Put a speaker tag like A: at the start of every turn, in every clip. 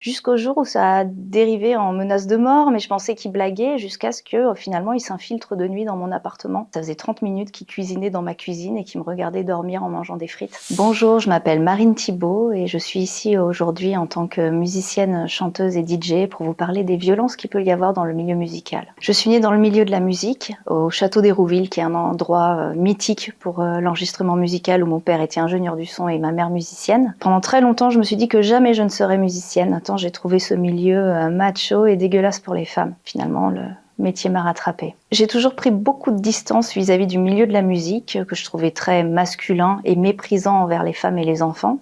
A: Jusqu'au jour où ça a dérivé en menace de mort, mais je pensais qu'il blaguait jusqu'à ce que, finalement, il s'infiltre de nuit dans mon appartement. Ça faisait 30 minutes qu'il cuisinait dans ma cuisine et qu'il me regardait dormir en mangeant des frites. Bonjour, je m'appelle Marine Thibault et je suis ici aujourd'hui en tant que musicienne, chanteuse et DJ pour vous parler des violences qu'il peut y avoir dans le milieu musical. Je suis née dans le milieu de la musique, au Château d'Hérouville, qui est un endroit mythique pour l'enregistrement musical où mon père était ingénieur du son et ma mère musicienne. Pendant très longtemps, je me suis dit que jamais je ne serais musicienne. J'ai trouvé ce milieu macho et dégueulasse pour les femmes. Finalement, le métier m'a rattrapée. J'ai toujours pris beaucoup de distance vis-à-vis du milieu de la musique, que je trouvais très masculin et méprisant envers les femmes et les enfants.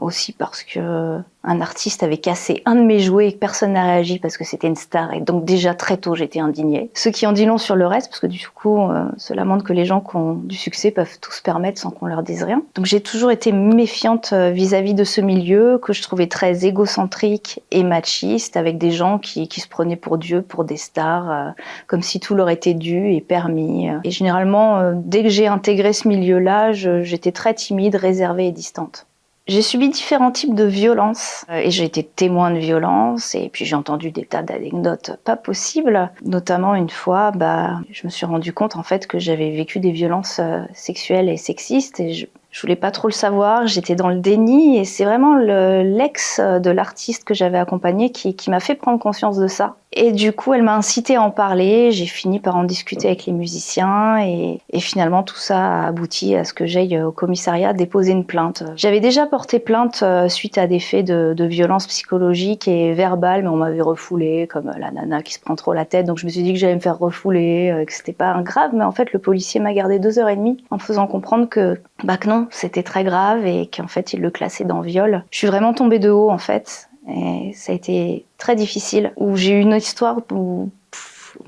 A: Aussi parce que un artiste avait cassé un de mes jouets et que personne n'a réagi parce que c'était une star et donc déjà très tôt j'étais indignée. Ce qui en dit long sur le reste parce que du coup cela montre que les gens qui ont du succès peuvent tout se permettre sans qu'on leur dise rien. Donc j'ai toujours été méfiante vis-à-vis de ce milieu que je trouvais très égocentrique et machiste avec des gens qui se prenaient pour Dieu, pour des stars, comme si tout leur était dû et permis. Et généralement dès que j'ai intégré ce milieu-là, j'étais très timide, réservée et distante. J'ai subi différents types de violences et j'ai été témoin de violences et puis j'ai entendu des tas d'anecdotes pas possibles. Notamment une fois, je me suis rendu compte en fait que j'avais vécu des violences sexuelles et sexistes et je voulais pas trop le savoir, j'étais dans le déni et c'est vraiment l'ex de l'artiste que j'avais accompagné qui m'a fait prendre conscience de ça. Et du coup, elle m'a incité à en parler, j'ai fini par en discuter avec les musiciens et finalement tout ça a abouti à ce que j'aille au commissariat déposer une plainte. J'avais déjà porté plainte suite à des faits de violence psychologique et verbale, mais on m'avait refoulée comme la nana qui se prend trop la tête, donc je me suis dit que j'allais me faire refouler, que c'était pas grave, mais en fait le policier m'a gardé 2h30 en me faisant comprendre que non, c'était très grave et qu'en fait il le classait dans viol. Je suis vraiment tombée de haut en fait et ça a été très difficile. Où j'ai eu une histoire où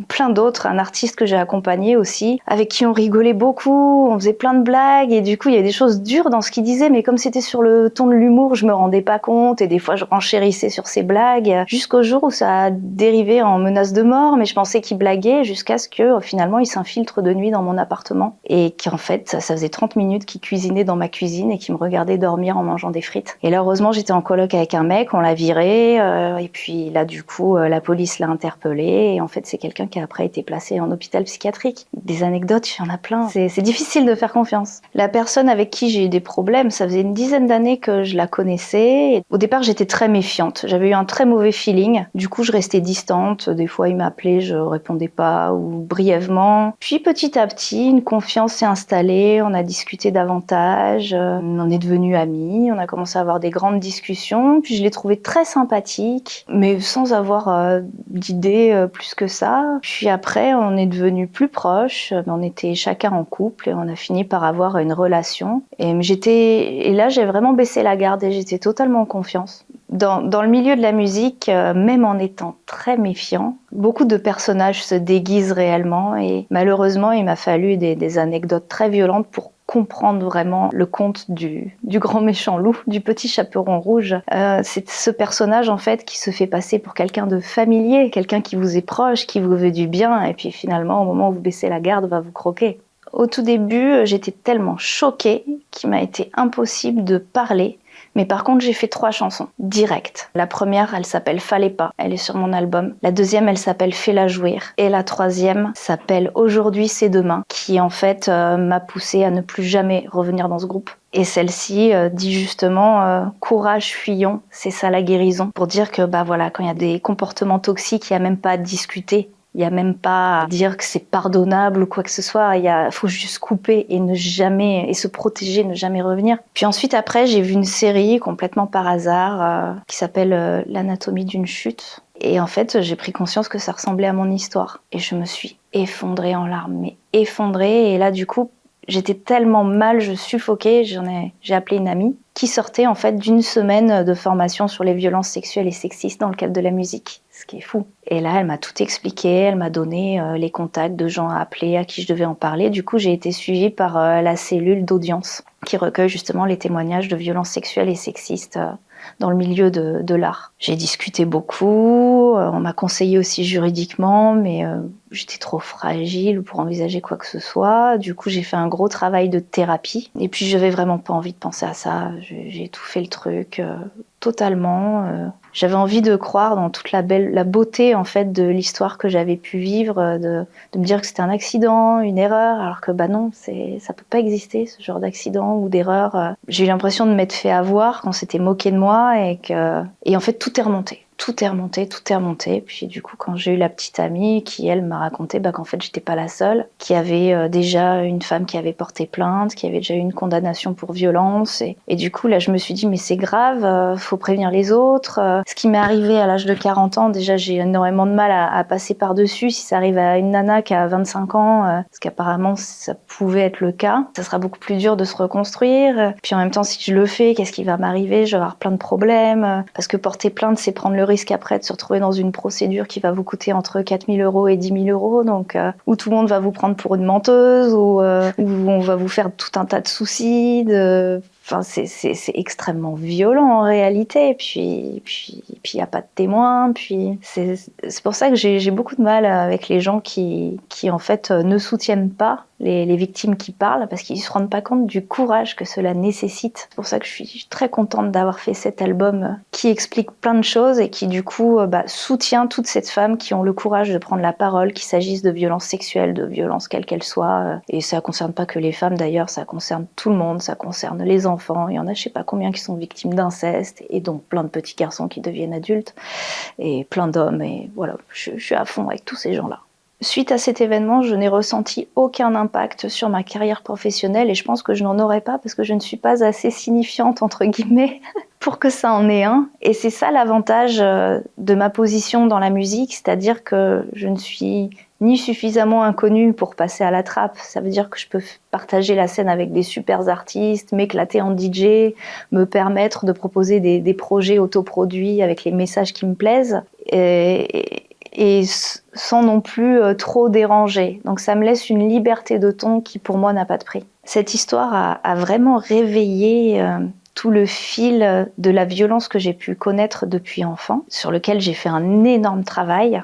A: plein d'autres, un artiste que j'ai accompagné aussi, avec qui on rigolait beaucoup, on faisait plein de blagues et du coup il y avait des choses dures dans ce qu'il disait, mais comme c'était sur le ton de l'humour, je me rendais pas compte et des fois je renchérissais sur ses blagues jusqu'au jour où ça a dérivé en menace de mort, mais je pensais qu'il blaguait jusqu'à ce que finalement il s'infiltre de nuit dans mon appartement et qu'en fait ça faisait 30 minutes qu'il cuisinait dans ma cuisine et qu'il me regardait dormir en mangeant des frites. Et là heureusement j'étais en coloc avec un mec, on l'a viré et puis là du coup la police l'a interpellé et en fait c'est quelqu'un qui a après été placé en hôpital psychiatrique. Des anecdotes, il y en a plein. C'est difficile de faire confiance. La personne avec qui j'ai eu des problèmes, ça faisait une dizaine d'années que je la connaissais. Au départ, j'étais très méfiante. J'avais eu un très mauvais feeling. Du coup, je restais distante. Des fois, il m'appelait, je répondais pas ou brièvement. Puis petit à petit, une confiance s'est installée. On a discuté davantage. On est devenus amis. On a commencé à avoir des grandes discussions. Puis je l'ai trouvé très sympathique, mais sans avoir d'idées plus que ça. Puis après, on est devenus plus proches. On était chacun en couple et on a fini par avoir une relation. Et là, j'ai vraiment baissé la garde et j'étais totalement en confiance. Dans le milieu de la musique, même en étant très méfiant, beaucoup de personnages se déguisent réellement et malheureusement, il m'a fallu des anecdotes très violentes pour comprendre vraiment le conte du grand méchant loup, du petit chaperon rouge. C'est ce personnage en fait qui se fait passer pour quelqu'un de familier, quelqu'un qui vous est proche, qui vous veut du bien et puis finalement au moment où vous baissez la garde va vous croquer. Au tout début, j'étais tellement choquée qu'il m'a été impossible de parler. Mais par contre, j'ai fait 3 chansons, directes. La première, elle s'appelle Fallait pas, elle est sur mon album. La deuxième, elle s'appelle Fais-la jouir. Et la troisième s'appelle Aujourd'hui c'est demain, qui en fait m'a poussée à ne plus jamais revenir dans ce groupe. Et celle-ci dit justement courage, fuyons, c'est ça la guérison. Pour dire que voilà, quand il y a des comportements toxiques, il n'y a même pas à discuter. Il n'y a même pas à dire que c'est pardonnable ou quoi que ce soit. Faut juste couper et ne jamais, et se protéger, ne jamais revenir. Puis ensuite, après, j'ai vu une série complètement par hasard qui s'appelle L'anatomie d'une chute. Et en fait, j'ai pris conscience que ça ressemblait à mon histoire. Et je me suis effondrée en larmes, mais effondrée. Et là, du coup, j'étais tellement mal, je suffoquais. J'ai appelé une amie qui sortait en fait d'une semaine de formation sur les violences sexuelles et sexistes dans le cadre de la musique. Ce qui est fou. Et là, elle m'a tout expliqué, elle m'a donné les contacts de gens à appeler, à qui je devais en parler. Du coup, j'ai été suivie par la cellule d'audience qui recueille justement les témoignages de violences sexuelles et sexistes dans le milieu de l'art. J'ai discuté beaucoup, on m'a conseillé aussi juridiquement, mais j'étais trop fragile pour envisager quoi que ce soit. Du coup, j'ai fait un gros travail de thérapie. Et puis, j'avais vraiment pas envie de penser à ça. J'ai étouffé le truc totalement. J'avais envie de croire dans toute la beauté en fait de l'histoire que j'avais pu vivre, de me dire que c'était un accident, une erreur, alors que bah non, ça peut pas exister ce genre d'accident ou d'erreur. J'ai eu l'impression de m'être fait avoir, qu'on s'était moqué de moi et en fait tout est remonté. Tout est remonté, tout est remonté. Puis du coup, quand j'ai eu la petite amie qui, elle, m'a raconté qu'en fait, j'étais pas la seule, qu'il y avait déjà une femme qui avait porté plainte, qu'il y avait déjà eu une condamnation pour violence. Et du coup, là, je me suis dit, mais c'est grave, faut prévenir les autres. Ce qui m'est arrivé à l'âge de 40 ans, déjà, j'ai énormément de mal à passer par-dessus. Si ça arrive à une nana qui a 25 ans, parce qu'apparemment, ça pouvait être le cas, ça sera beaucoup plus dur de se reconstruire. Puis en même temps, si je le fais, qu'est-ce qui va m'arriver? Je vais avoir plein de problèmes. Parce que porter plainte, c'est prendre le risque après de se retrouver dans une procédure qui va vous coûter entre 4 000 € et 10 000 €, donc où tout le monde va vous prendre pour une menteuse, où on va vous faire tout un tas de soucis. Enfin, c'est extrêmement violent en réalité. Puis il n'y a pas de témoins. Puis c'est pour ça que j'ai beaucoup de mal avec les gens qui en fait ne soutiennent pas les victimes qui parlent, parce qu'ils ne se rendent pas compte du courage que cela nécessite. C'est pour ça que je suis très contente d'avoir fait cet album qui explique plein de choses et qui du coup soutient toutes ces femmes qui ont le courage de prendre la parole, qu'il s'agisse de violences sexuelles, de violences quelles qu'elles soient. Et ça ne concerne pas que les femmes d'ailleurs, ça concerne tout le monde, ça concerne les enfants. Il y en a je sais pas combien qui sont victimes d'inceste, et donc plein de petits garçons qui deviennent adultes, et plein d'hommes. Et voilà, je suis à fond avec tous ces gens-là. Suite à cet événement, je n'ai ressenti aucun impact sur ma carrière professionnelle, et je pense que je n'en aurais pas parce que je ne suis pas assez signifiante, entre guillemets, pour que ça en ait un. Et c'est ça l'avantage de ma position dans la musique, c'est-à-dire que je ne suis ni suffisamment inconnue pour passer à la trappe. Ça veut dire que je peux partager la scène avec des super artistes, m'éclater en DJ, me permettre de proposer des projets autoproduits avec les messages qui me plaisent. Et sans non plus trop déranger. Donc ça me laisse une liberté de ton qui pour moi n'a pas de prix. Cette histoire a vraiment réveillé tout le fil de la violence que j'ai pu connaître depuis enfant, sur lequel j'ai fait un énorme travail,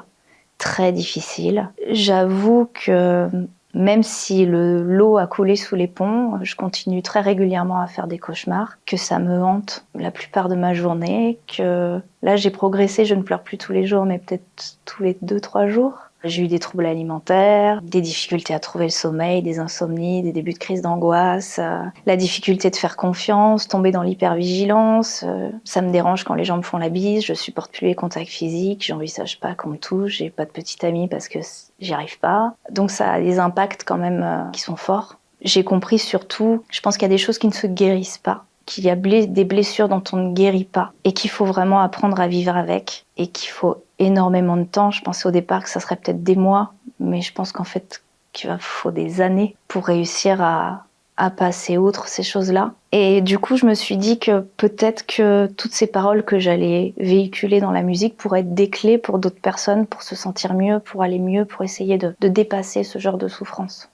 A: très difficile. J'avoue que même si l'eau a coulé sous les ponts, je continue très régulièrement à faire des cauchemars, que ça me hante la plupart de ma journée, que là j'ai progressé, je ne pleure plus tous les jours, mais peut-être tous les 2-3 jours. J'ai eu des troubles alimentaires, des difficultés à trouver le sommeil, des insomnies, des débuts de crise d'angoisse, la difficulté de faire confiance, tomber dans l'hypervigilance. Ça me dérange quand les gens me font la bise, je supporte plus les contacts physiques, j'envisage pas qu'on me touche, j'ai pas de petite amie parce que j'y arrive pas. Donc ça a des impacts quand même qui sont forts. J'ai compris surtout, je pense qu'il y a des choses qui ne se guérissent pas, qu'il y a des blessures dont on ne guérit pas et qu'il faut vraiment apprendre à vivre avec, et qu'il faut énormément de temps. Je pensais au départ que ça serait peut-être des mois, mais je pense qu'en fait qu'il faut des années pour réussir à passer outre ces choses-là. Et du coup, je me suis dit que peut-être que toutes ces paroles que j'allais véhiculer dans la musique pourraient être des clés pour d'autres personnes, pour se sentir mieux, pour aller mieux, pour essayer de dépasser ce genre de souffrance.